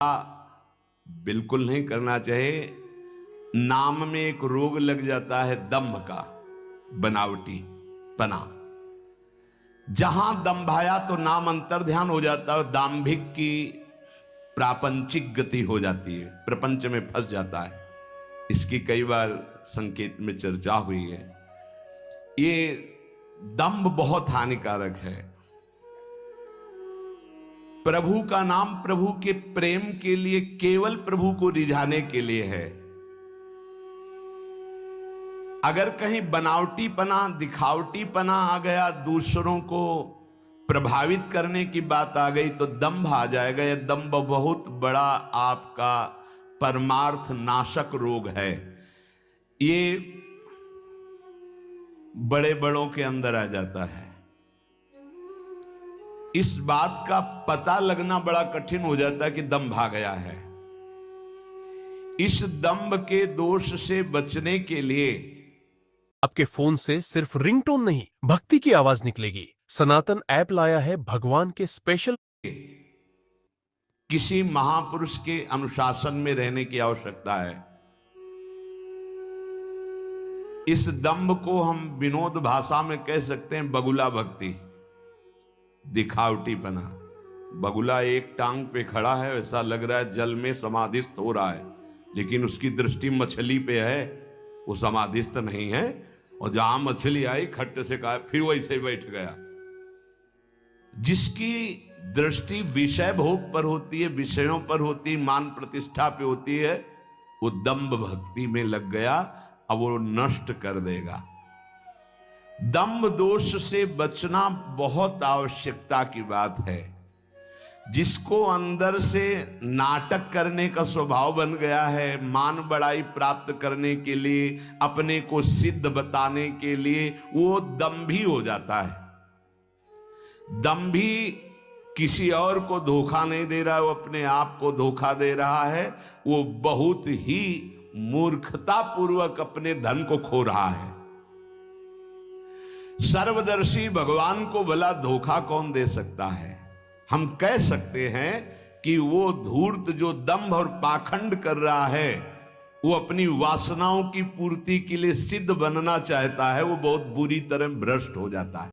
बिल्कुल नहीं करना चाहिए। नाम में एक रोग लग जाता है दंभ का, बनावटी पना। जहां दंभाया तो नाम अंतर ध्यान हो जाता है, दाम्भिक की प्रापंचिक गति हो जाती है, प्रपंच में फंस जाता है। इसकी कई बार संकेत में चर्चा हुई है। ये दंभ बहुत हानिकारक है। प्रभु का नाम प्रभु के प्रेम के लिए, केवल प्रभु को रिझाने के लिए है। अगर कहीं बनावटीपना, दिखावटीपना आ गया, दूसरों को प्रभावित करने की बात आ गई तो दंभ आ जाएगा। यह दंभ बहुत बड़ा आपका परमार्थ नाशक रोग है। ये बड़े बड़ों के अंदर आ जाता है। इस बात का पता लगना बड़ा कठिन हो जाता है कि दंभ आ गया है। इस दंभ के दोष से बचने के लिए आपके फोन से सिर्फ रिंगटोन नहीं, भक्ति की आवाज निकलेगी। सनातन ऐप लाया है भगवान के स्पेशल। किसी महापुरुष के अनुशासन में रहने की आवश्यकता है। इस दंभ को हम विनोद भाषा में कह सकते हैं बगुला भक्ति, दिखावटीपना। बगुला एक टांग पे खड़ा है, ऐसा लग रहा है जल में समाधिस्थ हो रहा है, लेकिन उसकी दृष्टि मछली पे है, वो समाधिस्थ नहीं है। और जहां मछली आई खट्ट से कहा, फिर वैसे ही बैठ गया। जिसकी दृष्टि विषय भोग पर होती है, विषयों पर होती, मान प्रतिष्ठा पे होती है, वो दंभ भक्ति में लग गया। अब वो नष्ट कर देगा। दंभ दोष से बचना बहुत आवश्यकता की बात है। जिसको अंदर से नाटक करने का स्वभाव बन गया है, मान बड़ाई प्राप्त करने के लिए, अपने को सिद्ध बताने के लिए, वो दंभी हो जाता है। दंभी किसी और को धोखा नहीं दे रहा है, वो अपने आप को धोखा दे रहा है। वो बहुत ही मूर्खता पूर्वक अपने धन को खो रहा है। सर्वदर्शी भगवान को भला धोखा कौन दे सकता है? हम कह सकते हैं कि वो धूर्त जो दंभ और पाखंड कर रहा है, वो अपनी वासनाओं की पूर्ति के लिए सिद्ध बनना चाहता है, वो बहुत बुरी तरह भ्रष्ट हो जाता है।